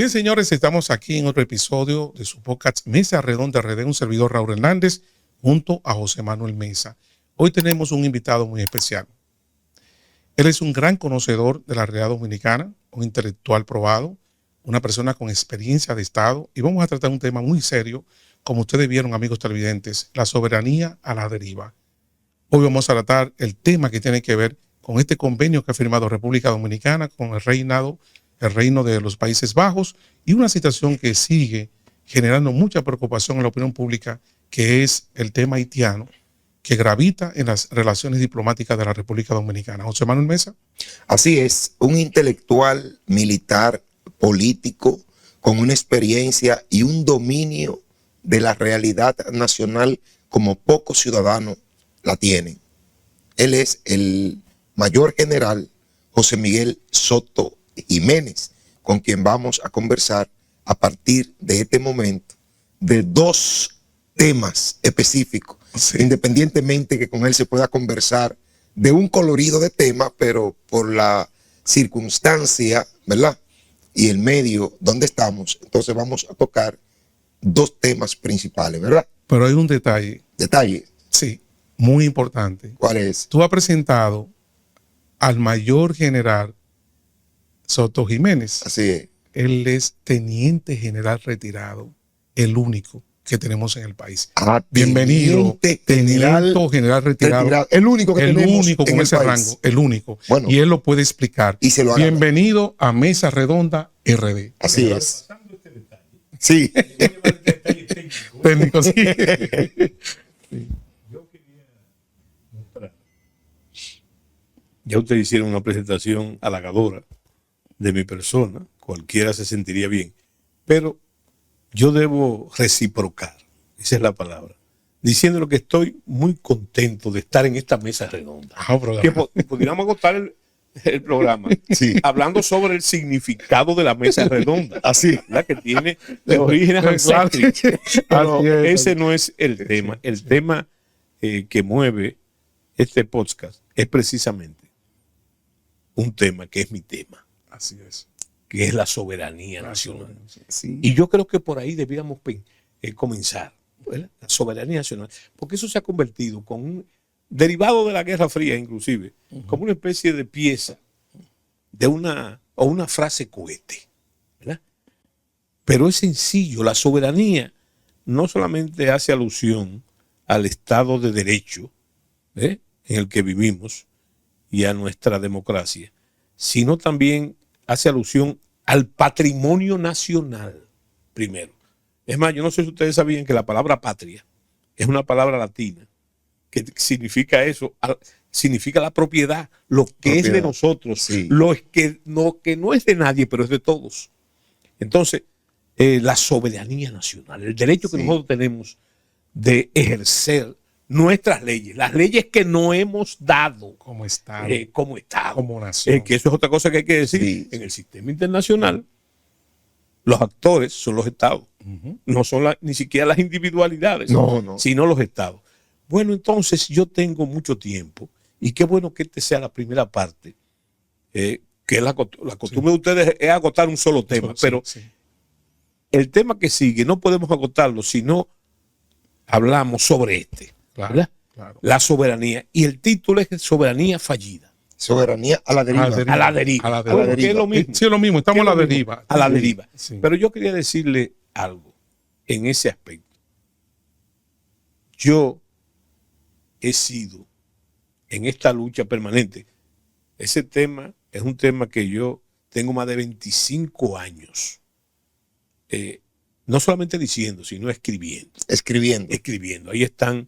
Bien, señores, estamos aquí en otro episodio de su podcast Mesa Redonda RD, un servidor Raúl Hernández, junto a José Manuel Mesa. Hoy tenemos un invitado muy especial. Él es un gran conocedor de la realidad dominicana, un intelectual probado, una persona con experiencia de Estado, y vamos a tratar un tema muy serio, como ustedes vieron, amigos televidentes, la soberanía a la deriva. Hoy vamos a tratar el tema que tiene que ver con este convenio que ha firmado República Dominicana con el reino de los Países Bajos, y una situación que sigue generando mucha preocupación en la opinión pública, que es el tema haitiano, que gravita en las relaciones diplomáticas de la República Dominicana. José Manuel Mesa. Así es, un intelectual, militar, político, con una experiencia y un dominio de la realidad nacional como pocos ciudadanos la tienen. Él es el mayor general José Miguel Soto Jiménez, con quien vamos a conversar a partir de este momento de dos temas específicos, independientemente que con él se pueda conversar de un colorido de temas, pero por la circunstancia, ¿verdad? Y el medio donde estamos, entonces vamos a tocar dos temas principales, ¿verdad? Pero hay un detalle. ¿Detalle? Sí, muy importante. ¿Cuál es? Tú has presentado al mayor general Soto Jiménez. Así es. Él es teniente general retirado, el único que tenemos en el país. Bienvenido, teniente general retirado. El único que tenemos único con ese rango, el único. Bueno, y él lo puede explicar. Y se lo hará. Bienvenido a Mesa Redonda RD. Así es. Sí. Técnico, sí. Yo quería mostrar. Ya ustedes hicieron una presentación halagadora de mi persona, cualquiera se sentiría bien, pero yo debo reciprocar, esa es la palabra, diciendo que estoy muy contento de estar en esta mesa redonda. Que pudiéramos agotar el programa hablando sobre el significado de la mesa redonda. Así. ¿Verdad? Que tiene de orígenes ancestros. Pero ese no es el tema. El tema que mueve este podcast es precisamente un tema que es mi tema. Así es. Que es la soberanía nacional. Sí. Y yo creo que por ahí debíamos comenzar, ¿verdad? La soberanía nacional, porque eso se ha convertido con un derivado de la Guerra Fría, inclusive, como una especie de pieza de una frase cohete, ¿verdad? Pero es sencillo. La soberanía no solamente hace alusión al Estado de Derecho en el que vivimos y a nuestra democracia, sino también hace alusión al patrimonio nacional, primero. Es más, yo no sé si ustedes sabían que la palabra patria es una palabra latina que significa eso, significa la propiedad, lo que es de nosotros, lo que no es de nadie, pero es de todos. Entonces, la soberanía nacional, el derecho que nosotros tenemos de ejercer nuestras leyes, las leyes que no hemos dado como Estado, como nación. Que eso es otra cosa que hay que decir. Sí. En el sistema internacional, los actores son los estados, no son ni siquiera las individualidades, sino los estados. Bueno, entonces yo tengo mucho tiempo, y qué bueno que esta sea la primera parte, que la costumbre de ustedes es agotar un solo tema, pero el tema que sigue no podemos agotarlo si no hablamos sobre este. Claro. La soberanía. Y el título es Soberanía Fallida. Soberanía a la deriva. A la deriva. Es lo mismo. Sí, es lo mismo. Estamos a la deriva. A la deriva. Sí. Pero yo quería decirle algo en ese aspecto. Yo he sido en esta lucha permanente. Ese tema es un tema que yo tengo más de 25 años. No solamente diciendo, sino escribiendo. Escribiendo. Ahí están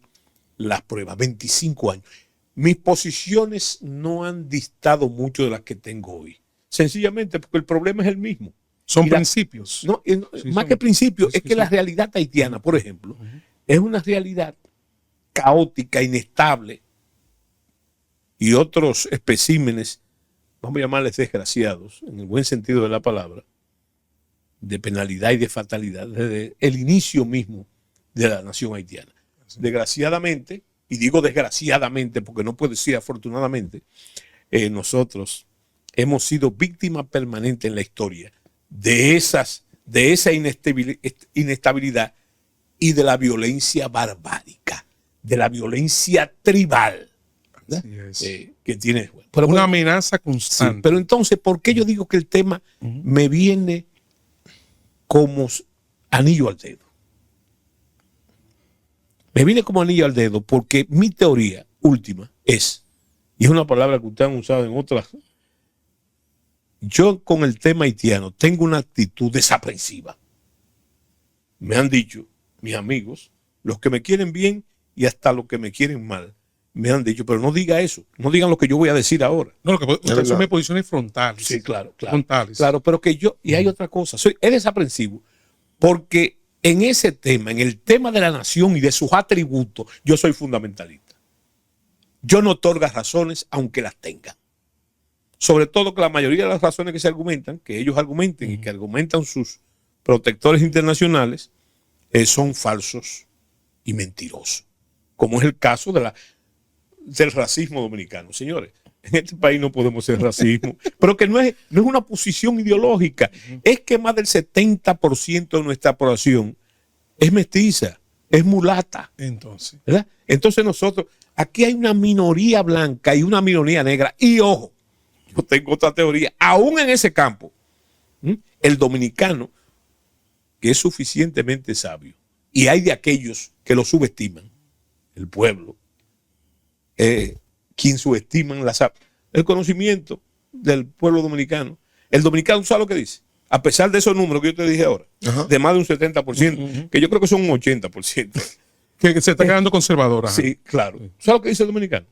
las pruebas, 25 años. Mis posiciones no han distado mucho de las que tengo hoy. Sencillamente porque el problema es el mismo. Son principios. Más que principios, es que la realidad haitiana, por ejemplo, es una realidad caótica, inestable, y otros especímenes, vamos a llamarles desgraciados, en el buen sentido de la palabra, de penalidad y de fatalidad, desde el inicio mismo de la nación haitiana. Desgraciadamente, y digo desgraciadamente porque no puedo decir afortunadamente, nosotros hemos sido víctimas permanentes en la historia de esas de esa inestabilidad y de la violencia barbárica, de la violencia tribal, ¿verdad? Así es. Que tiene. Una amenaza Sí, constante. pero entonces, ¿por qué yo digo que el tema me viene como anillo al dedo? Me viene como anillo al dedo porque mi teoría última es, y es una palabra que ustedes han usado en otras, yo con el tema haitiano tengo una actitud desaprensiva. Me han dicho mis amigos, los que me quieren bien y hasta los que me quieren mal, me han dicho, pero no diga eso, no digan lo que yo voy a decir ahora. No, lo que usted verdad. asume posiciones frontales. Sí, claro. Frontales. Claro, pero que yo, y hay otra cosa, es desaprensivo, porque en ese tema, en el tema de la nación y de sus atributos, yo soy fundamentalista. Yo no otorgo razones, aunque las tengan. Sobre todo que la mayoría de las razones que se argumentan, que ellos argumenten y que argumentan sus protectores internacionales, son falsos y mentirosos. Como es el caso del racismo dominicano. Señores, en este país no podemos ser racismo, pero que no es una posición ideológica, es que más del 70% de nuestra población es mestiza, es mulata, Entonces, ¿verdad? Entonces nosotros, aquí hay una minoría blanca y una minoría negra, y ojo, yo tengo otra teoría, aún en ese campo, el dominicano, que es suficientemente sabio, y hay de aquellos que lo subestiman, el pueblo, quien subestiman el conocimiento del pueblo dominicano. El dominicano sabe lo que dice, a pesar de esos números que yo te dije ahora, Ajá. de más de un 70%, que yo creo que son un 80%. que se está quedando conservadora. Sí, claro. ¿Sabes lo que dice el dominicano?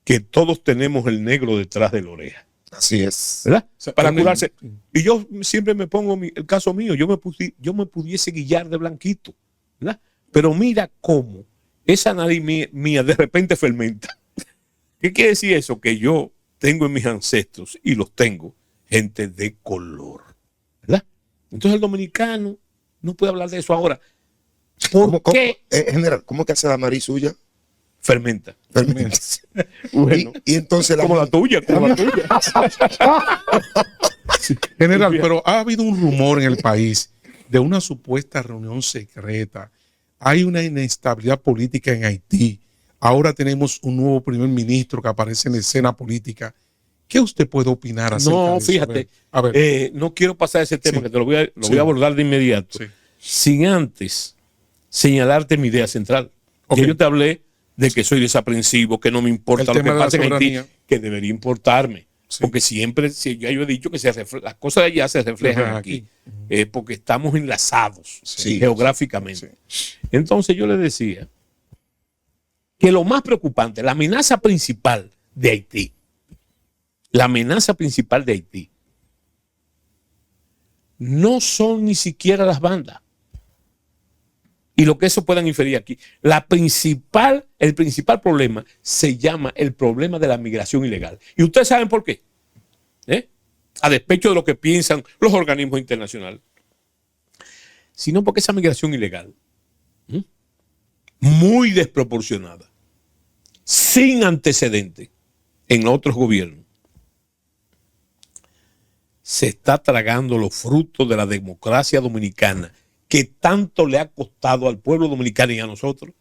Que todos tenemos el negro detrás de la oreja, Así es. ¿verdad? sea, Para un- curarse. Y yo siempre me pongo el caso mío, yo me pudiese guillar de blanquito, ¿verdad? Pero mira cómo esa nariz mía de repente fermenta. ¿Qué quiere decir eso? Que yo tengo en mis ancestros, y los tengo, gente de color, ¿verdad? Entonces el dominicano no puede hablar de eso ahora. ¿Por qué General, ¿cómo que hace la nariz suya? fermenta? Fermenta. Bueno, Y entonces como la tuya, como la tuya. General, pero ha habido un rumor en el país de una supuesta reunión secreta. Hay una inestabilidad política en Haití. Ahora tenemos un nuevo primer ministro que aparece en la escena política. ¿Qué usted puede opinar acerca de No, eso? fíjate, A ver. no quiero pasar ese tema, Sí. que te lo voy a Sí. abordar de inmediato, Sí. sin antes señalarte mi idea central. Ok. Que yo te hablé de que soy desaprensivo, que no me importa El lo que tema de la pasa en Haití, soberanía. que debería importarme. Sí. Porque siempre, ya yo he dicho que las cosas de allá se reflejan Reflejan aquí, aquí. porque estamos enlazados Sí. geográficamente. Sí. Entonces yo le decía que lo más preocupante, la amenaza principal de Haití, no son ni siquiera las bandas. Y lo que eso puedan inferir aquí. El principal problema se llama el problema de la migración ilegal. ¿Y ustedes saben por qué? A despecho de lo que piensan los organismos internacionales. Sino porque esa migración ilegal, muy desproporcionada, sin antecedente en otros gobiernos, se está tragando los frutos de la democracia dominicana, que tanto le ha costado al pueblo dominicano y a nosotros.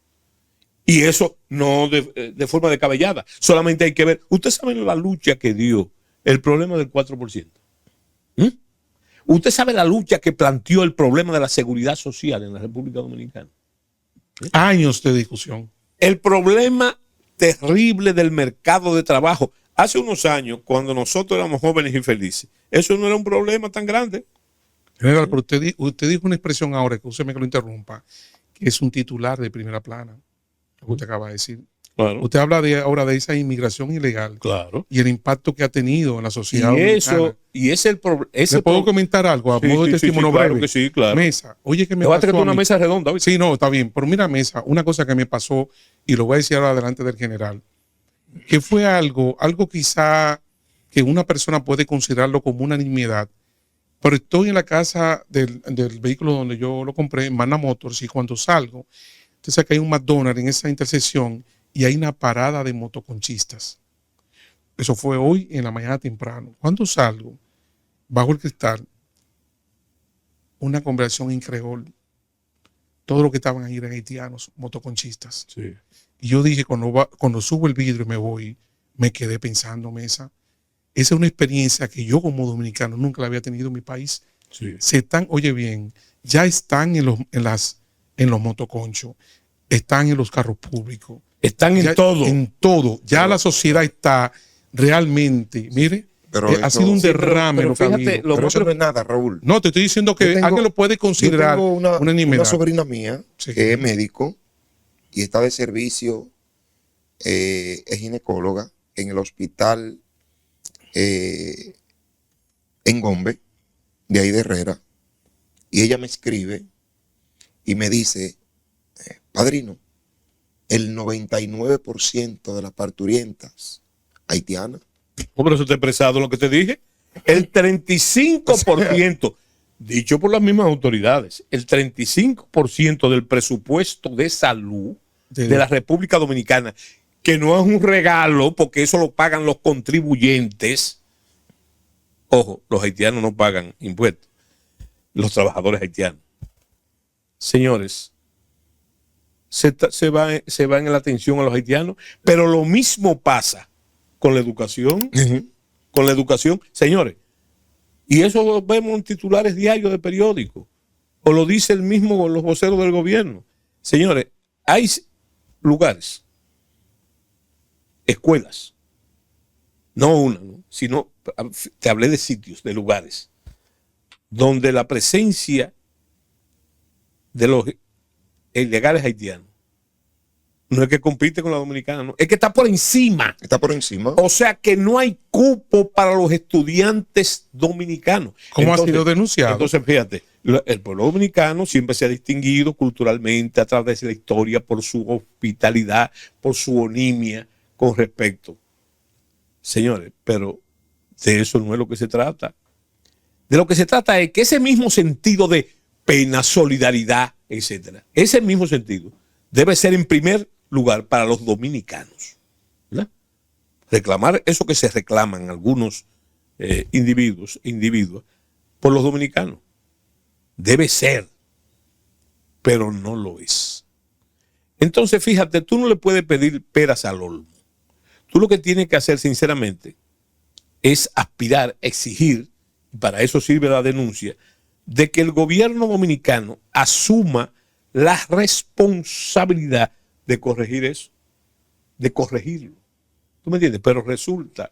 Y eso no de forma descabellada. Solamente hay que ver. Ustedes saben la lucha que dio el problema del 4%. Usted sabe la lucha que planteó el problema de la seguridad social en la República Dominicana. Años de discusión. El problema terrible del mercado de trabajo. Hace unos años, cuando nosotros éramos jóvenes y felices, eso no era un problema tan grande. General, pero usted dijo una expresión ahora, que usted me lo interrumpa, que es un titular de primera plana. Lo que usted acaba de decir. Claro. Usted habla ahora de esa inmigración ilegal Claro. y el impacto que ha tenido en la sociedad dominicana. Y es el problema. ¿Le puedo comentar algo a modo de testimonio breve? Claro que sí, claro. Mesa, oye, que me Te voy a pasó traer a una mí. mesa redonda. ¿Oíste? Sí, no, está bien. Pero mira, Mesa, una cosa que me pasó, y lo voy a decir ahora delante del general, que fue algo quizá que una persona puede considerarlo como una nimiedad, pero estoy en la casa del vehículo donde yo lo compré, en Mana Motors, y cuando salgo, entonces que hay un McDonald's en esa intersección y hay una parada de motoconchistas. Eso fue hoy en la mañana temprano. Cuando salgo, bajo el cristal, una conversación en creol. Todos los que estaban ahí eran haitianos, motoconchistas. Sí. Y yo dije, cuando subo el vidrio y me voy, me quedé pensando, Mesa, esa es una experiencia que yo como dominicano nunca la había tenido en mi país. Sí. Oye bien, ya están en los motoconchos, están en los carros públicos. Están en Ya, todo. En todo. Ya la sociedad está realmente, mire, Pero ha eso- sido un sí, derrame en los fíjate, caminos. lo Pero más eso no es nada, Raúl. No, te estoy diciendo que Yo tengo- alguien lo puede considerar Yo tengo una una nimiedad. sobrina mía Sí. que es médico y está de servicio, es ginecóloga en el hospital en Gombe, de ahí de Herrera. Y ella me escribe y me dice, padrino, el 99% de las parturientas haitianas. No, pero eso te he expresado lo que te dije. El 35%, dicho por las mismas autoridades, el 35% del presupuesto de salud de la República Dominicana, que no es un regalo porque eso lo pagan los contribuyentes. Ojo, los haitianos no pagan impuestos, los trabajadores haitianos. Señores, se va en la atención a los haitianos, pero lo mismo pasa con la educación. Con la educación, señores, y eso lo vemos en titulares diarios de periódicos, o lo dice el mismo los voceros del gobierno. Señores, hay lugares, escuelas, no una, ¿no? Sino, te hablé de sitios, de lugares, donde la presencia de los ilegales haitianos no es que compite con la dominicana, no, es que está por encima. Está por encima. O sea que no hay cupo para los estudiantes dominicanos. ¿Cómo ha sido denunciado? Entonces, fíjate, el pueblo dominicano siempre se ha distinguido culturalmente a través de la historia por su hospitalidad, por su onimia con respecto. Señores, pero de eso no es lo que se trata. De lo que se trata es que ese mismo sentido de pena, solidaridad, etcétera, ese mismo sentido debe ser en primer lugar para los dominicanos, ¿verdad? Reclamar eso que se reclaman algunos individuos por los dominicanos. Debe ser, pero no lo es. Entonces, fíjate, tú no le puedes pedir peras al olmo. Tú lo que tienes que hacer, sinceramente, es aspirar, exigir, y para eso sirve la denuncia, de que el gobierno dominicano asuma la responsabilidad de corregir eso, de corregirlo. ¿Tú me entiendes? Pero resulta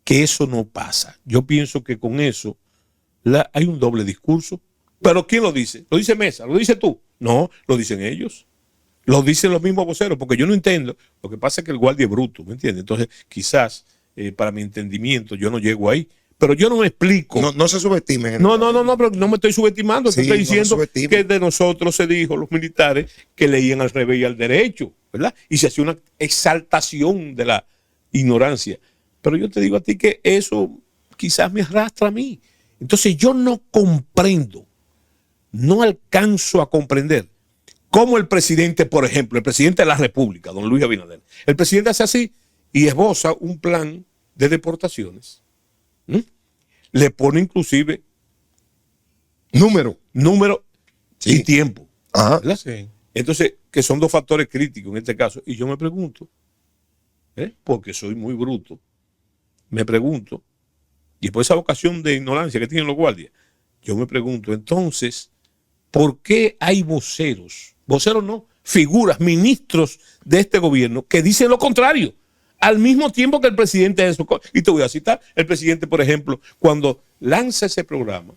que eso no pasa. Yo pienso que con eso hay un doble discurso. ¿Pero quién lo dice? ¿Lo dice Mesa? ¿Lo dices tú? No, lo dicen ellos. Lo dicen los mismos voceros, porque yo no entiendo. Lo que pasa es que el guardia es bruto, ¿me entiendes? Entonces, quizás, para mi entendimiento, yo no llego ahí. Pero yo no me explico. No se subestimen. No, pero no me estoy subestimando. Sí, estoy diciendo no que de nosotros se dijo, los militares, que leían al revés y al derecho, ¿verdad? Y se hacía una exaltación de la ignorancia. Pero yo te digo a ti que eso quizás me arrastra a mí. Entonces yo no comprendo, no alcanzo a comprender cómo el presidente, por ejemplo, el presidente de la República, don Luis Abinader, el presidente hace así y esboza un plan de deportaciones. Le pone inclusive número Sí. y tiempo. Ajá. ¿Verdad? Sí. Entonces, que son dos factores críticos en este caso. Y yo me pregunto, porque soy muy bruto, me pregunto, y por esa vocación de ignorancia que tienen los guardias, yo me pregunto, entonces, ¿por qué hay voceros no, figuras, ministros de este gobierno que dicen lo contrario? Al mismo tiempo que el presidente de eso. Y te voy a citar, el presidente, por ejemplo, cuando lanza ese programa,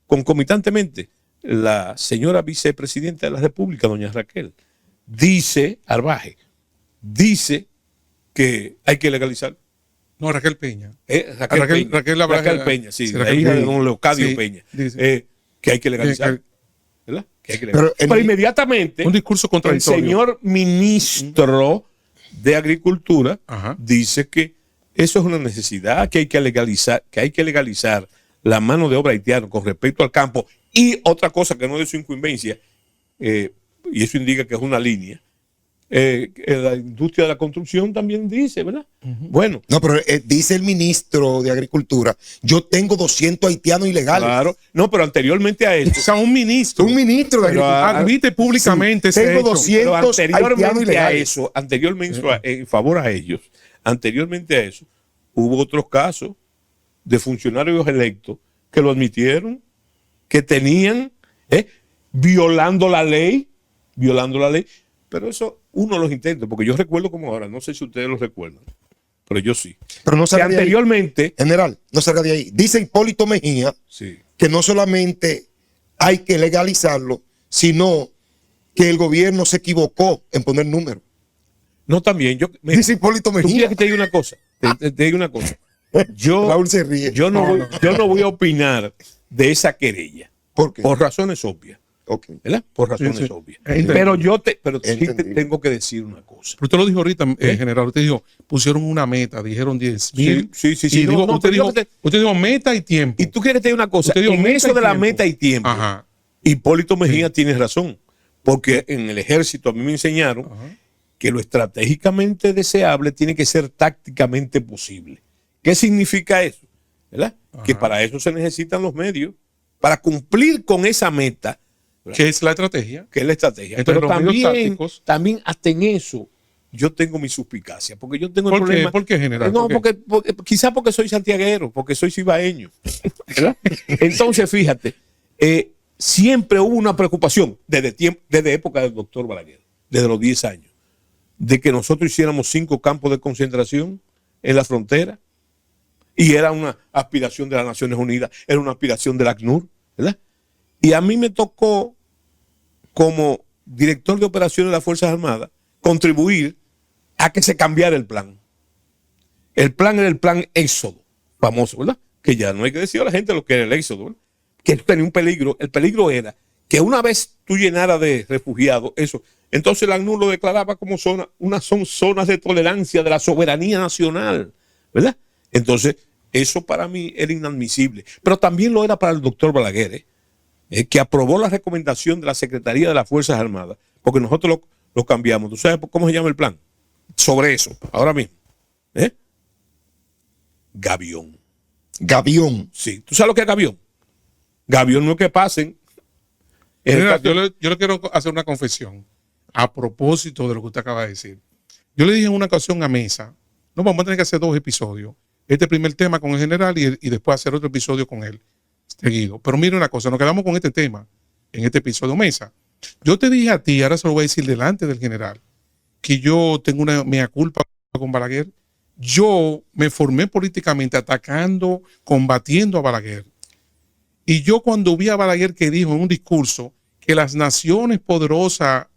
concomitantemente, la señora vicepresidenta de la República, doña Raquel, dice, Arbaje, dice que hay que legalizar. No, Raquel Peña. Raquel Peña, sí, la hija de don Leocadio Peña, que hay que legalizar. ¿Verdad? Que hay que legalizar. Pero inmediatamente, un discurso el contradictorio. señor ministro de Agricultura dice que eso es una necesidad, que hay que legalizar la mano de obra haitiana con respecto al campo. Y otra cosa que no es de su incumbencia, y eso indica que es una línea, La industria de la construcción también dice, ¿verdad? Bueno, No, pero dice el ministro de Agricultura, yo tengo 200 haitianos ilegales. claro. No, pero anteriormente a O eso, sea, un ministro Un ministro de Pero Agricultura. admite públicamente ese tengo hecho. 200 pero haitianos anteriormente a ilegales. eso, en favor a ellos, anteriormente a eso, hubo otros casos de funcionarios electos que lo admitieron, que tenían, violando la ley, pero eso uno los intenta, porque yo recuerdo como ahora, no sé si ustedes lo recuerdan, pero yo sí. Pero no Que salga de ahí. anteriormente, General, no salga de ahí. Dice Hipólito Mejía sí, que no solamente hay que legalizarlo, sino que el gobierno se equivocó en poner números. no también, mira, Dice Hipólito tú quieres Mejía. que te diga una cosa, te diga una cosa. Raúl se ríe. Yo no voy a opinar de esa querella, ¿Por qué? por razones obvias. Ok. ¿Verdad? Por razones Sí, sí. obvias. Entendido. Pero sí te Entendido. tengo que decir una cosa. Pero usted lo dijo ahorita, general. Usted dijo, pusieron una meta, dijeron 10,000. Sí. Y No, digo, no, usted, pero dijo, yo te- usted dijo meta y tiempo. Y tú quieres que te diga una cosa. Usted dijo En meta eso y de la tiempo. meta y tiempo, Ajá. Hipólito Mejía tiene razón. Porque en el ejército a mí me enseñaron Ajá. que lo estratégicamente deseable tiene que ser tácticamente posible. ¿Qué significa eso? ¿Verdad? Que para eso se necesitan los medios. Para cumplir con esa meta, ¿Qué es la estrategia? que es la estrategia. Entonces, Pero los medios también, tácticos- también hasta en eso yo tengo mi suspicacia, porque yo tengo el ¿Por qué? problema. ¿Por qué, general? No, ¿Por qué? quizás porque soy santiaguero, porque soy cibaeño. ¿verdad? Entonces, fíjate, siempre hubo una preocupación desde época del doctor Balaguer, desde los 10 años, de que nosotros hiciéramos 5 campos de concentración en la frontera. Y era una aspiración de las Naciones Unidas, era una aspiración del ACNUR, ¿verdad? Y a mí me tocó, como director de operaciones de las Fuerzas Armadas, contribuir a que se cambiara el plan. El plan era el plan Éxodo, famoso, ¿verdad? Que ya no hay que decir a la gente lo que era el Éxodo, ¿verdad? Que tenía un peligro. El peligro era que una vez tú llenaras de refugiados, eso, entonces el ACNUR lo declaraba como son zonas de tolerancia de la soberanía nacional, ¿verdad? Entonces, eso para mí era inadmisible. Pero también lo era para el doctor Balaguer, que aprobó la recomendación de la Secretaría de las Fuerzas Armadas, porque nosotros lo cambiamos. ¿Tú sabes cómo se llama el plan? Sobre eso, ahora mismo. Gavión. Gavión. Sí, ¿tú sabes lo que es gavión? Gavión no es que pasen. General, yo le quiero hacer una confesión a propósito de lo que usted acaba de decir. Yo le dije en una ocasión a Mesa, no, vamos a tener que hacer 2 episodios. Este primer tema con el general y después hacer otro episodio con él seguido. Pero mire una cosa, nos quedamos con este tema en este episodio Mesa. Yo te dije a ti, ahora se lo voy a decir delante del general, que yo tengo una mea culpa con Balaguer. Yo me formé políticamente atacando, combatiendo a Balaguer. Y yo cuando vi a Balaguer que dijo en un discurso que las naciones poderosas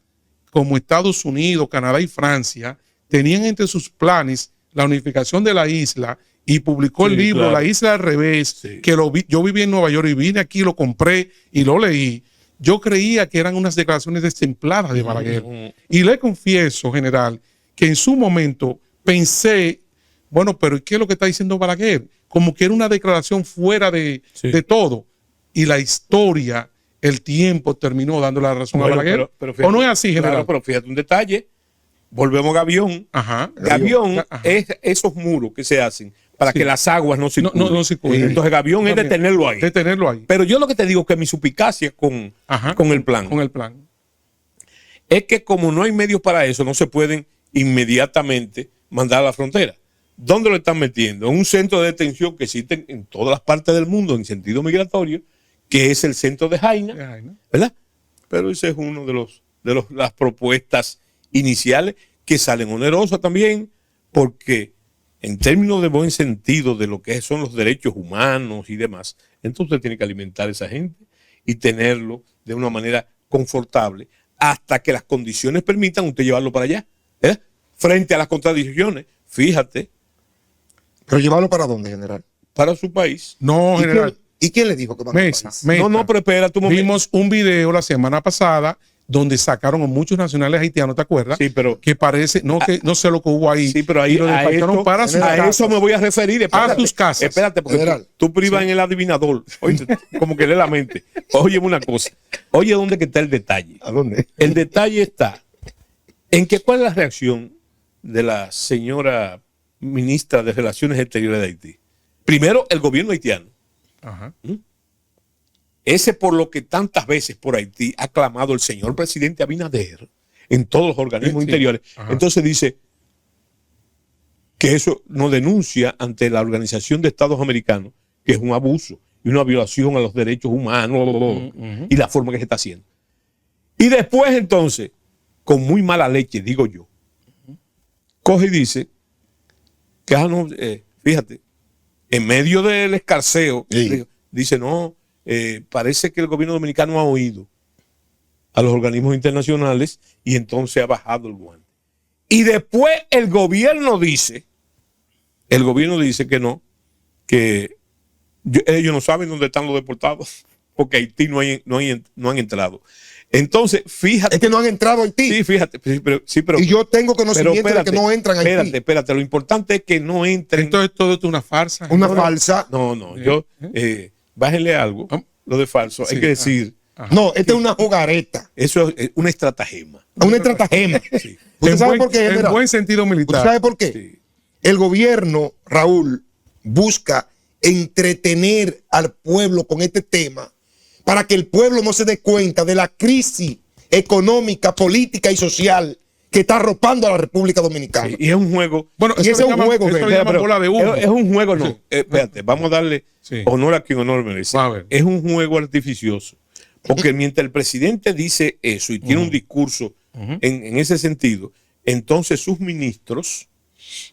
como Estados Unidos, Canadá y Francia tenían entre sus planes la unificación de la isla y publicó el libro claro. La Isla al Revés, Sí. que yo viví en Nueva York y vine aquí, lo compré y lo leí. Yo creía que eran unas declaraciones destempladas de Balaguer. Y le confieso, general, que en su momento pensé, bueno, pero ¿qué es lo que está diciendo Balaguer? Como que era una declaración fuera de todo. Y la historia, el tiempo terminó dando la razón a Balaguer. Pero fíjate, ¿O no es así, general? Claro, pero fíjate un detalle. Volvemos a Gavión. Ajá. Gavión Ajá. es esos muros que se hacen para que las aguas no circulen. no circulen. Entonces Gavión es detenerlo ahí. Detenerlo ahí. Pero yo lo que te digo que mi suspicacia con el plan Con el plan. es que como no hay medios para eso, no se pueden inmediatamente mandar a la frontera. ¿Dónde lo están metiendo? En un centro de detención que existe en todas las partes del mundo en sentido migratorio, que es el centro de Jaina, ¿verdad? Pero ese es uno de las propuestas iniciales que salen onerosas también, porque en términos de buen sentido de lo que son los derechos humanos y demás, entonces usted tiene que alimentar a esa gente y tenerlo de una manera confortable hasta que las condiciones permitan usted llevarlo para allá, ¿verdad? Frente a las contradicciones, fíjate, ¿Pero llevarlo para dónde, general? para su país. No, general. ¿Y quién le dijo que van a Mesa, país? Mesa. No, pero espera tu momento. Vimos un video la semana pasada donde sacaron a muchos nacionales haitianos, ¿te acuerdas? Sí, pero que parece, que no sé lo que hubo ahí. sí, pero ahí y lo despacharon para sus a casas. eso me voy a referir. Espérate, A sus casas. Espérate, porque General. tú privas en el adivinador. Oye, como que lee la mente. Oye, una cosa. Oye, ¿dónde que está el detalle? ¿A dónde? El detalle está ¿Cuál es la reacción de la señora ministra de Relaciones Exteriores de Haití? Primero, el gobierno haitiano. Ajá. Ese por lo que tantas veces por Haití ha clamado el señor presidente Abinader en todos los organismos interiores. Ajá. Entonces dice que eso nos denuncia ante la Organización de Estados Americanos, que es un abuso y una violación a los derechos humanos y la forma que se está haciendo. Y después entonces, con muy mala leche, digo yo, coge y dice que, fíjate, en medio del escarceo, dice, no, parece que el gobierno dominicano ha oído a los organismos internacionales y entonces ha bajado el guante. Y después el gobierno dice que no, que ellos no saben dónde están los deportados, porque Haití no han entrado. Entonces, fíjate. Es que no han entrado a Haití. Sí, fíjate. Pero, y yo tengo conocimiento de que no entran a Haití. Espérate. Lo importante es que no entren. Entonces todo es una farsa. Una falsa. No. Bájenle algo. Lo de falso. Sí, hay que decir. No, esta es una jugareta. Eso es una estratagema. Una estratagema. Sí. ¿Usted sabe por qué? En buen sentido militar. ¿Usted sabe por qué? Sí. El gobierno, Raúl, busca entretener al pueblo con este tema para que el pueblo no se dé cuenta de la crisis económica, política y social que está arropando a la República Dominicana. Sí, y es un juego. Bueno, y ese es un juego, eso le ¿verdad? llaman bola de humo. Es un juego, no. Espérate, vamos a darle honor a quien honor merece. A ver. Es un juego artificioso. Porque mientras el presidente dice eso y tiene un discurso en ese sentido, entonces sus ministros,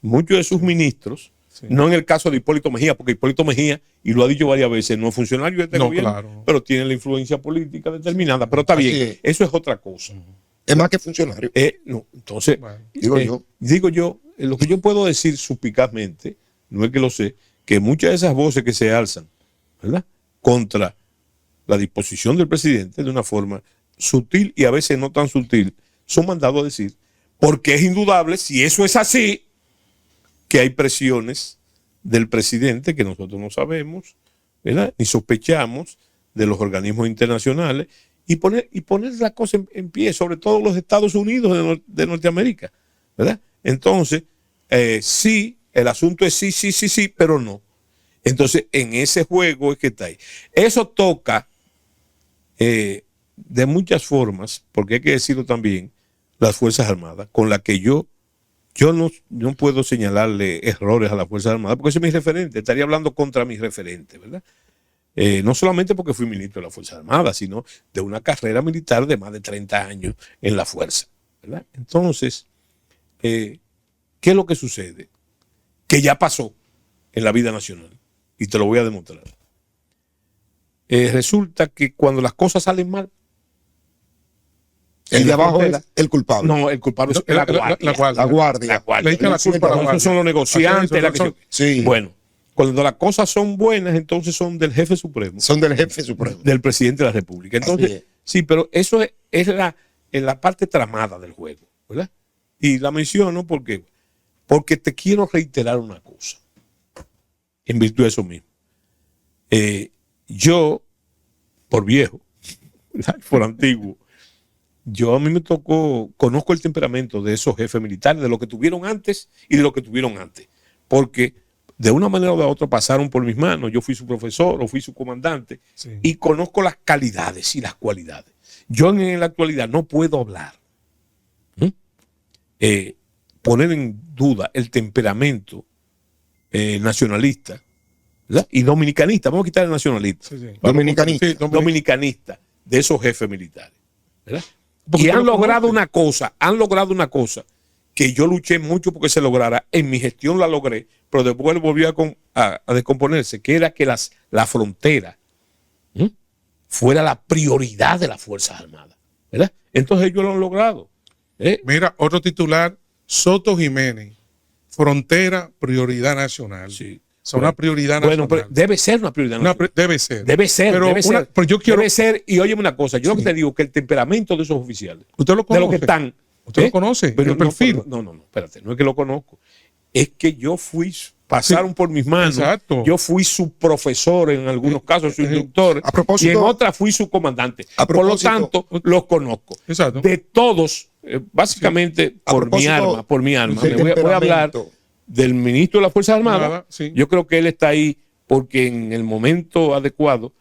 muchos de sus ministros, no en el caso de Hipólito Mejía, porque Hipólito Mejía, y lo ha dicho varias veces, no es funcionario de este gobierno, claro, pero tiene la influencia política determinada. Pero está bien, eso es otra cosa. Es más que funcionario. No, entonces, Bueno, digo yo. Lo que yo puedo decir suspicazmente, no es que lo sé, que muchas de esas voces que se alzan, ¿verdad?, contra la disposición del presidente de una forma sutil y a veces no tan sutil, son mandados a decir, porque es indudable, si eso es así, que hay presiones del presidente que nosotros no sabemos, ¿verdad?, ni sospechamos, de los organismos internacionales, y poner la cosa en pie, sobre todo los Estados Unidos de Norteamérica, ¿verdad? Entonces, sí, el asunto es sí, pero no. Entonces, en ese juego es que está ahí. Eso toca de muchas formas, porque hay que decirlo también, las Fuerzas Armadas, con las que yo no puedo señalarle errores a las Fuerzas Armadas, porque ese es mi referente, estaría hablando contra mi referente, ¿verdad? No solamente porque fui ministro de las Fuerzas Armadas, sino de una carrera militar de más de 30 años en la fuerza, ¿verdad? Entonces, ¿qué es lo que sucede? Que ya pasó en la vida nacional, y te lo voy a demostrar. Resulta que cuando las cosas salen mal, el de abajo es el culpable. No, el culpable es la guardia. La guardia. Le echan la culpa a la guardia. Esos son los negociantes. Sí. Bueno, cuando las cosas son buenas, entonces son del jefe supremo. Son del jefe supremo. Del presidente de la República. Entonces, sí, pero eso es la parte tramada del juego, ¿verdad? Y la menciono porque te quiero reiterar una cosa, en virtud de eso mismo. Yo, por viejo, por antiguo, a mí me tocó, conozco el temperamento de esos jefes militares, de lo que tuvieron antes y de lo que tuvieron antes. Porque de una manera o de otra pasaron por mis manos. Yo fui su profesor o fui su comandante y conozco las calidades y las cualidades. Yo en la actualidad no puedo hablar, poner en duda el temperamento nacionalista, ¿verdad?, y dominicanista. Vamos a quitar el nacionalista. Dominicanista de esos jefes militares, ¿verdad? Y han logrado una cosa que yo luché mucho porque se lograra. En mi gestión la logré, pero después volvió a descomponerse, que era que la frontera fuera la prioridad de las Fuerzas Armadas, ¿verdad? Entonces ellos lo han logrado. Mira, otro titular, Soto Jiménez, frontera, prioridad nacional. Sí. O sea, una prioridad nacional. Bueno, pero debe ser una prioridad nacional. Debe ser. Pero yo quiero... Debe ser, y óyeme una cosa, yo lo que te digo, que el temperamento de esos oficiales, ¿Usted lo conoce? de los que están... ¿Usted lo conoce? Pero el perfil. No, espérate, no es que lo conozco. Es que pasaron por mis manos. Exacto. Yo fui su profesor en algunos casos, su instructor, a propósito, y en otras fui su comandante. Por lo tanto, los conozco. Exacto. De todos, básicamente A por mi propósito arma, por mi arma. del Voy a hablar temperamento. del ministro de las Fuerzas Armadas. Sí. Yo creo que él está ahí porque en el momento adecuado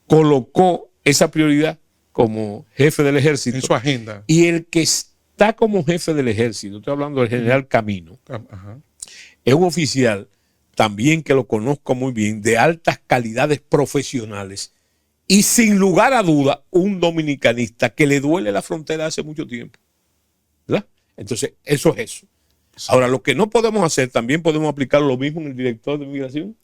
colocó esa prioridad como jefe del ejército. En su agenda. Y el que está como jefe del ejército, estoy hablando del general Camino, Ajá. es un oficial también que lo conozco muy bien, de altas calidades profesionales y sin lugar a duda un dominicanista que le duele la frontera hace mucho tiempo. ¿Verdad? Entonces, eso es eso. Ahora, lo que no podemos hacer, también podemos aplicar lo mismo en el director de migración.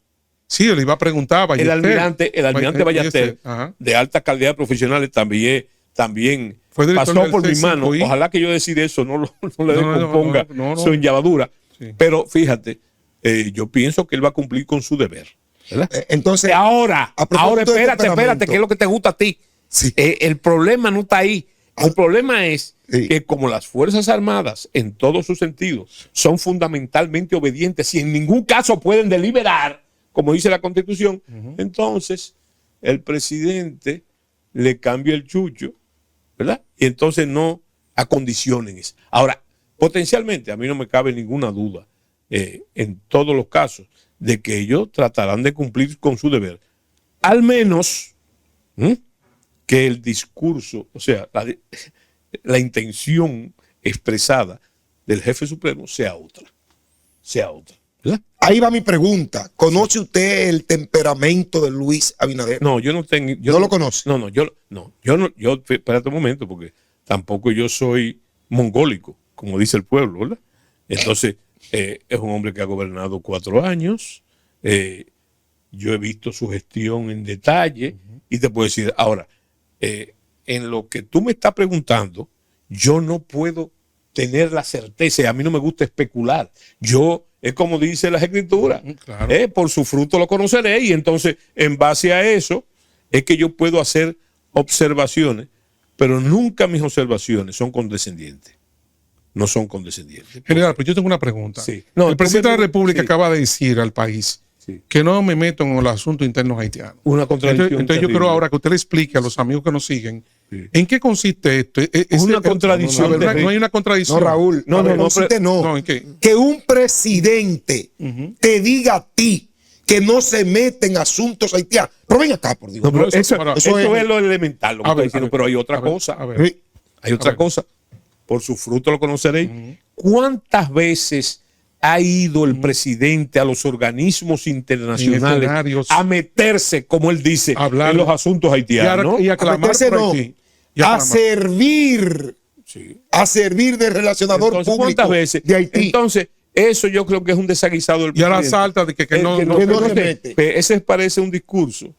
Sí, le iba a preguntar a El almirante Ballester, Ballester, ajá. de altas calidades profesionales, también Fue director pasó del por mis C5I. manos. Ojalá que yo decir eso no le No, descomponga no. su enllavadura. Sí. Pero fíjate, yo pienso que él va a cumplir con su deber. ¿Verdad? Entonces, Ahora a propósito de espérate, temperamento. ¿qué es lo que te gusta a ti? Sí. El problema no está ahí. El problema es Sí. que como las Fuerzas Armadas, en todos sus sentidos, son fundamentalmente obedientes y en ningún caso pueden deliberar, como dice la Constitución, entonces el presidente le cambia el chucho, ¿verdad? Y entonces no acondicionen eso. Ahora, potencialmente, a mí no me cabe ninguna duda, en todos los casos, de que ellos tratarán de cumplir con su deber. Al menos que el discurso, o sea, la intención expresada del jefe supremo sea otra. ¿Verdad? ahí va mi pregunta. ¿Conoce usted el temperamento de Luis Abinader? No, yo no tengo. ¿No lo conoce? Yo, espérate un momento, porque tampoco yo soy mongólico, como dice el pueblo, ¿verdad? Entonces, es un hombre que ha gobernado 4 años. Yo he visto su gestión en detalle y te puedo decir, ahora, en lo que tú me estás preguntando, yo no puedo tener la certeza, y a mí no me gusta especular. Yo, es como dice las escrituras, Claro. por su fruto lo conoceré, y entonces, en base a eso, es que yo puedo hacer observaciones, pero nunca mis observaciones son condescendientes. No son condescendientes. General, pues yo tengo una pregunta. Sí. No, el presidente de la República sí. acaba de decir al país que no me meto en los asuntos internos haitianos. Una contradicción. Entonces yo terrible. quiero ahora que usted le explique a los amigos que nos siguen en qué consiste esto. Una contradicción No hay una contradicción. No, Raúl. No, consiste No, ¿en qué? Que un presidente te diga a ti que no se mete en asuntos haitianos. Pero ven acá, por Dios. No, pero eso- eso, para- eso eso es lo elemental, lo que A estoy ver, diciendo, a ver, pero hay otra a ver, cosa. a ver. Sí. Hay otra ver. cosa. Por su fruto lo conoceréis. ¿Cuántas veces ha ido el presidente a los organismos internacionales escenarios. a meterse, como él dice, Hablar. en los asuntos haitianos? Y ¿no? a clamar meterse por no, Haití. Y a a clamar. servir, Sí. a servir de relacionador Entonces, público ¿cuántas veces? de Haití. Entonces, eso yo creo que es un desaguisado del Y a la presidente. salta de que no, Que no- que no no se sé, mete. ese parece un discurso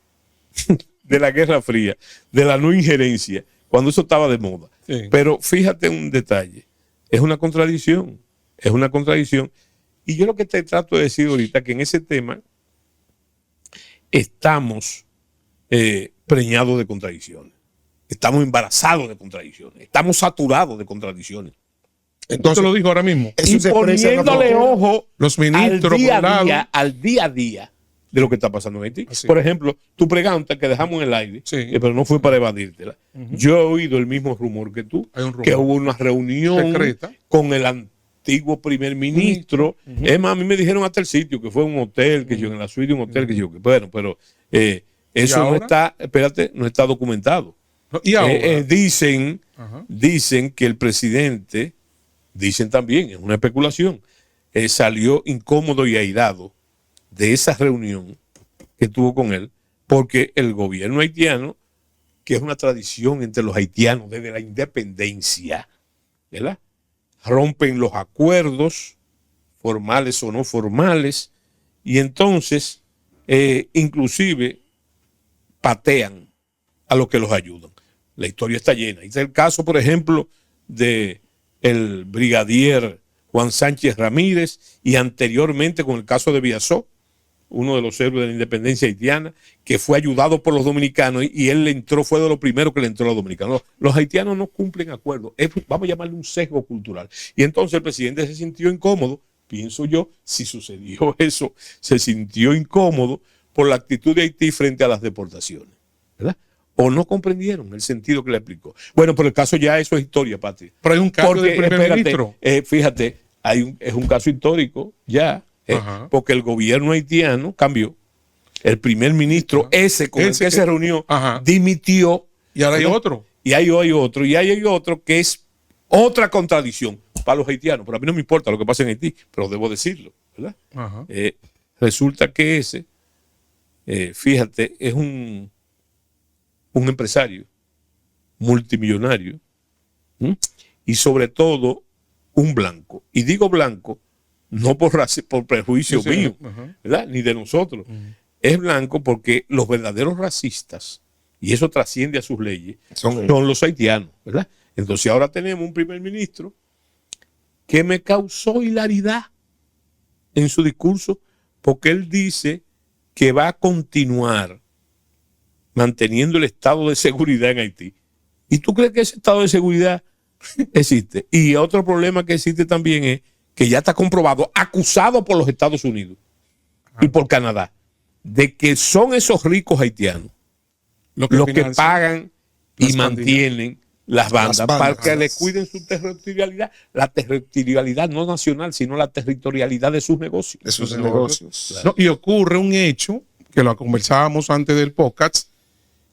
de la Guerra Fría, de la no injerencia, cuando eso estaba de moda. Sí. Pero fíjate un detalle, es una contradicción. Y yo lo que te trato de decir ahorita, que en ese tema estamos preñados de contradicciones, estamos embarazados de contradicciones, estamos saturados de contradicciones. Entonces lo dijo ahora mismo. Eso Y se expresa en la poniéndole frontera. ojo Los ministros, al día por un a lado. día, al día a día de lo que está pasando en Haití. Así. Por ejemplo, tu pregunta que dejamos en el aire, Sí. pero no fue para evadírtela. Yo he oído el mismo rumor que tú, Hay un rumor. que hubo una reunión Secreta. con el antiguo primer ministro. Es más, a mí me dijeron hasta el sitio, que fue un hotel, que yo en la suite de un hotel, que yo, que bueno, pero eso no ahora? está, espérate, no está documentado. No, y ahora. Dicen Ajá. que el presidente, dicen también, es una especulación, salió incómodo y airado de esa reunión que tuvo con él, porque el gobierno haitiano, que es una tradición entre los haitianos desde la independencia, ¿verdad? Rompen los acuerdos, formales o no formales, y entonces inclusive patean a los que los ayudan. La historia está llena. Este es el caso, por ejemplo, de el brigadier Juan Sánchez Ramírez y anteriormente con el caso de Biasó, uno de los héroes de la independencia haitiana, que fue ayudado por los dominicanos y él le entró, fue de lo primero que le entró a los dominicanos. Los haitianos no cumplen acuerdos. Vamos a llamarle un sesgo cultural. Y entonces el presidente se sintió incómodo, pienso yo, si sucedió eso, se sintió incómodo por la actitud de Haití frente a las deportaciones, ¿verdad? o no comprendieron el sentido que le explicó. Bueno, pero el caso ya eso es historia, Patria. Pero hay un cambio Porque, de primer espérate, ministro. fíjate, es un caso histórico ya, Ajá. porque el gobierno haitiano cambió. El primer ministro, ese con el Ese que se reunió, ajá. dimitió. Y ahora hay ¿verdad? otro. Y hay otro, y hay otro que es otra contradicción para los haitianos. Pero a mí no me importa lo que pasa en Haití, pero debo decirlo, ¿verdad? Ajá. Resulta que ese, fíjate, es un empresario multimillonario, ¿m? Y sobre todo un blanco. Y digo blanco no por prejuicio Sí, sí, mío, ajá. ¿verdad? Ni de nosotros. Es blanco porque los verdaderos racistas, y eso trasciende a sus leyes, Son son los haitianos, ¿verdad? Entonces ahora tenemos un primer ministro que me causó hilaridad en su discurso porque él dice que va a continuar manteniendo el estado de seguridad en Haití. ¿Y tú crees que ese estado de seguridad existe? Y otro problema que existe también es que ya está comprobado, acusado por los Estados Unidos y por Canadá, de que son esos ricos haitianos los que financian pagan y las mantienen las bandas para que le bandas. cuiden su territorialidad, la territorialidad no nacional, sino la territorialidad de sus negocios. de sus negocios. negocios. No, y ocurre un hecho que lo conversábamos antes del podcast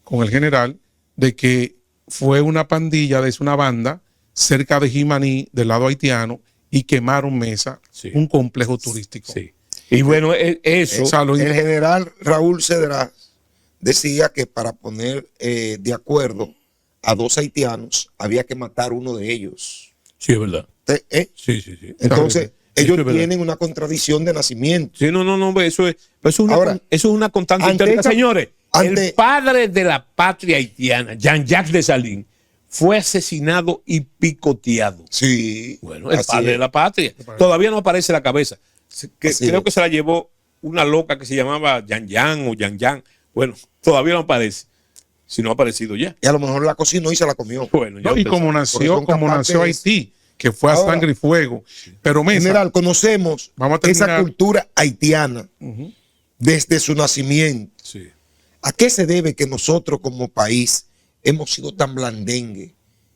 con el general, de que fue una pandilla, de una banda cerca de Jimaní, del lado haitiano, y quemaron Mesa, Sí. un complejo turístico. Sí. Y bueno, eso. O sea, El general Raúl Cedrás decía que para poner de acuerdo a dos haitianos había que matar uno de ellos. Sí, es verdad. Sí. Entonces, Eso ellos es verdad. tienen una contradicción de nacimiento. Sí, no, eso es Ahora, eso es una constante ante histórica. esta- Señores, ante- el padre de la patria haitiana, Jean-Jacques Dessalines, fue asesinado y picoteado. Sí. Bueno, el así padre es. de la patria. Todavía no aparece la cabeza. Así Creo es. que se la llevó una loca que se llamaba Yan o Yan. Bueno, todavía no aparece. Si no ha aparecido ya. Y a lo mejor la cocinó y se la comió. Bueno, ya No, y usted como sabe. Porque nació, son como nació capaces- Haití, que fue a Ahora, sangre y fuego. Pero Mesa, General, conocemos Vamos a terminar. esa cultura haitiana desde su nacimiento. Sí. ¿A qué se debe que nosotros como país hemos sido tan blandengue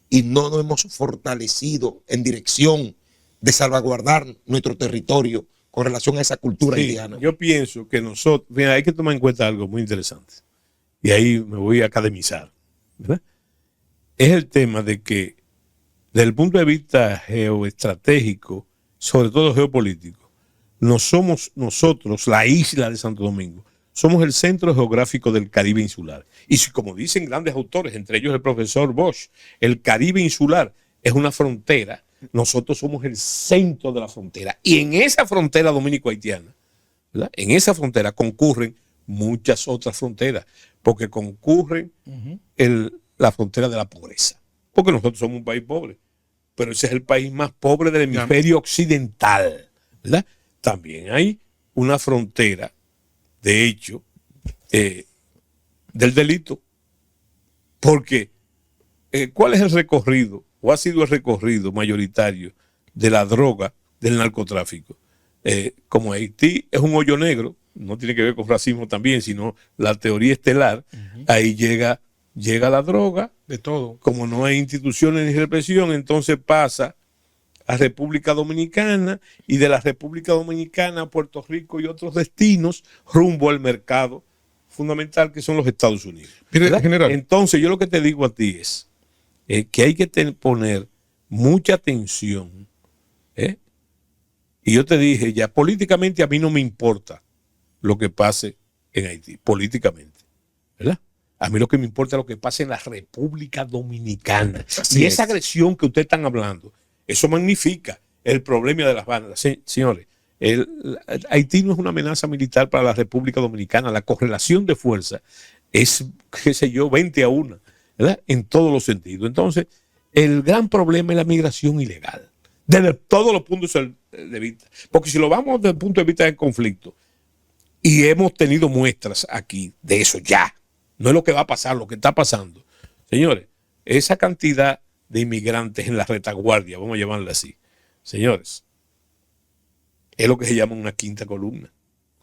y no nos hemos fortalecido en dirección de salvaguardar nuestro territorio con relación a esa cultura Sí, haitiana? yo pienso que nosotros, mira, hay que tomar en cuenta algo muy interesante. Y ahí me voy a academizar, ¿verdad? Es el tema de que, desde el punto de vista geoestratégico, sobre todo geopolítico, no somos nosotros, la isla de Santo Domingo, somos el centro geográfico del Caribe insular. Y si, como dicen grandes autores, entre ellos el profesor Bosch, el Caribe insular es una frontera, nosotros somos el centro de la frontera. Y en esa frontera dominico-haitiana, ¿verdad? En esa frontera concurren muchas otras fronteras, porque concurren la frontera de la pobreza. Porque nosotros somos un país pobre, pero ese es el país más pobre del hemisferio occidental, ¿verdad? También hay una frontera, de hecho, del delito, porque ¿cuál es el recorrido, o ha sido el recorrido mayoritario de la droga, del narcotráfico? Como Haití es un hoyo negro, no tiene que ver con racismo también, sino la teoría estelar, ahí llega la droga, de todo. como no hay instituciones ni represión, entonces pasa a República Dominicana y de la República Dominicana a Puerto Rico y otros destinos rumbo al mercado fundamental que son los Estados Unidos. Mire, ¿Verdad? general. Entonces yo lo que te digo a ti es que hay que poner mucha atención. Y yo te dije ya, políticamente a mí no me importa lo que pase en Haití, políticamente, ¿verdad? A mí lo que me importa es lo que pasa en la República Dominicana. Así Y es. esa agresión que ustedes están hablando, eso magnifica el problema de las bandas. Señores, Haití no es una amenaza militar para la República Dominicana. La correlación de fuerza es, qué sé yo, 20-1, ¿verdad? En todos los sentidos. Entonces, el gran problema es la migración ilegal, desde todos los puntos de vista. Porque si lo vamos desde el punto de vista del conflicto, y hemos tenido muestras aquí de eso ya, no es lo que va a pasar, lo que está pasando. Señores, esa cantidad de inmigrantes en la retaguardia, vamos a llamarla así, señores, es lo que se llama una quinta columna.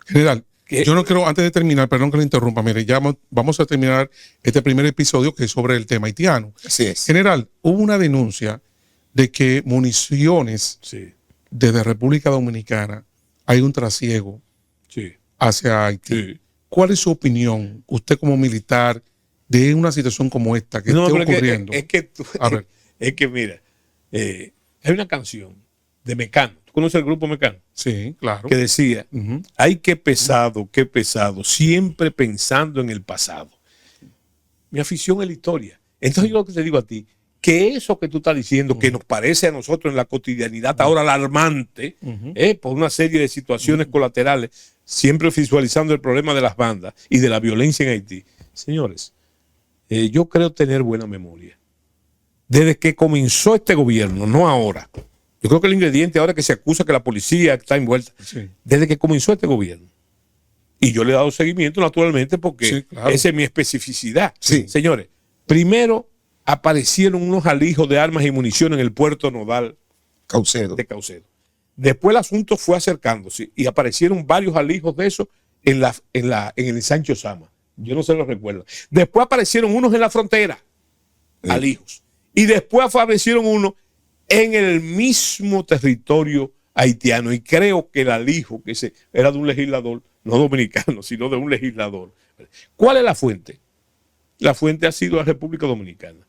General, Yo no quiero, antes de terminar, perdón que le interrumpa, mire, ya vamos a terminar este primer episodio que es sobre el tema haitiano. Así es. General, hubo una denuncia de que municiones Sí, desde República Dominicana hay un trasiego sí, hacia Haití. sí. ¿Cuál es su opinión, usted como militar, de una situación como esta que No, esté pero ocurriendo? A A ver. es que mira, hay una canción de Mecano. ¿Tú conoces el grupo Mecano? Sí, claro. Que decía, Ujú. ay, qué pesado, siempre pensando en el pasado. Mi afición es la historia. Entonces yo lo que te digo a ti, que eso que tú estás diciendo, que nos parece a nosotros en la cotidianidad ahora alarmante, por una serie de situaciones colaterales, siempre visualizando el problema de las bandas y de la violencia en Haití. Señores, yo creo tener buena memoria. Desde que comenzó este gobierno, no ahora. Yo creo que el ingrediente ahora que se acusa que la policía está envuelta, Sí. desde que comenzó este gobierno. Y yo le he dado seguimiento naturalmente porque Sí, claro. esa es mi especificidad. Sí. Señores, primero aparecieron unos alijos de armas y munición en el puerto nodal Caucedo. de Caucedo. Después el asunto fue acercándose y aparecieron varios alijos de eso en el Sancho Sama. Yo no se lo recuerdo. Después aparecieron unos en la frontera, alijos. Y después aparecieron unos en el mismo territorio haitiano. Y creo que el alijo que era de un legislador, no dominicano, sino de un legislador. ¿Cuál es la fuente? La fuente ha sido la República Dominicana.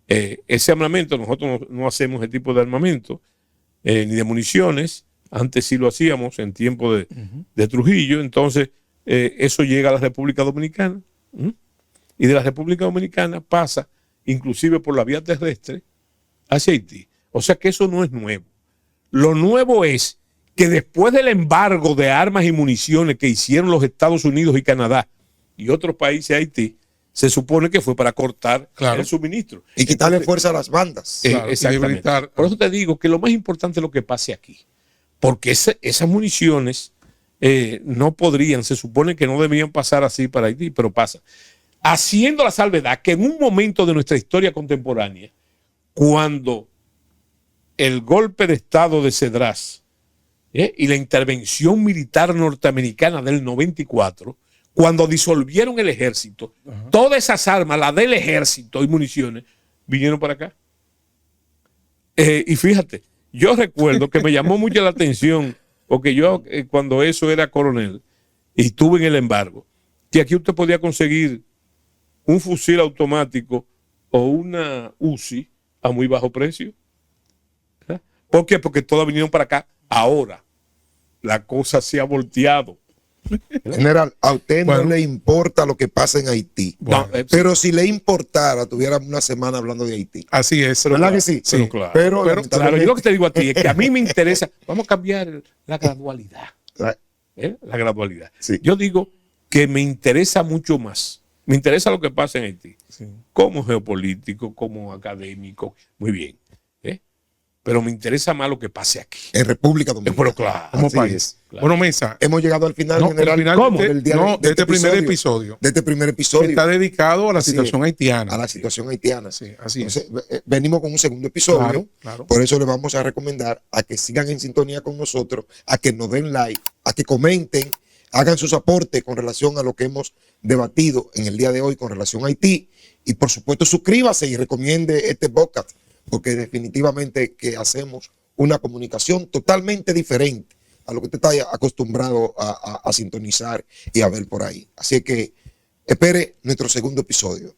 Ese armamento, nosotros no hacemos ese tipo de armamento, ni de municiones. Antes sí lo hacíamos en tiempo de Trujillo. Entonces, eso llega a la República Dominicana. Y de la República Dominicana pasa, inclusive por la vía terrestre, hacia Haití. O sea que eso no es nuevo. Lo nuevo es que después del embargo de armas y municiones que hicieron los Estados Unidos y Canadá y otros países a Haití, se supone que fue para cortar Claro. el suministro. Y quitarle fuerza a las bandas. Claro, y Exactamente. debilitar. Por eso te digo que lo más importante es lo que pase aquí. Porque esas municiones no podrían, se supone que no debían pasar así para Haití, pero pasa. Haciendo la salvedad que en un momento de nuestra historia contemporánea, cuando el golpe de Estado de Cedras y la intervención militar norteamericana del 94, cuando disolvieron el ejército, todas esas armas, las del ejército y municiones, vinieron para acá. Y fíjate, yo recuerdo que me llamó mucho la atención, porque yo cuando eso era coronel y estuve en el embargo, que aquí usted podía conseguir un fusil automático o una UCI a muy bajo precio. ¿Eh? ¿Por qué? Porque todas vinieron para acá. Ahora la cosa se ha volteado. General, a usted Bueno. no le importa lo que pasa en Haití. Bueno, Pero si le importara, tuviéramos una semana hablando de Haití. Así es. ¿Verdad que sí? Pero claro. Pero, Claro, lamentablemente, yo lo que te digo a ti es que a mí me interesa, vamos a cambiar la gradualidad. la- La gradualidad. Sí. Yo digo que me interesa mucho más. Me interesa lo que pasa en Haití. Sí. Como geopolítico, como académico, muy bien. Pero me interesa más lo que pase aquí. en República Dominicana. Pero claro. Como Así país. es. Claro. Bueno, Mesa. Hemos llegado al final, No, general. el final ¿Cómo? del día de este primer episodio. De este primer Que episodio. está dedicado a la Así situación es, haitiana. a la situación haitiana. Sí, así es. Entonces, venimos con un segundo episodio. Claro, claro. Por eso les vamos a recomendar a que sigan en sintonía con nosotros, a que nos den like, a que comenten, hagan sus aportes con relación a lo que hemos debatido en el día de hoy con relación a Haití. Y por supuesto, suscríbase y recomiende este podcast, porque definitivamente que hacemos una comunicación totalmente diferente a lo que usted está acostumbrado a sintonizar y a ver por ahí. Así que espere nuestro segundo episodio.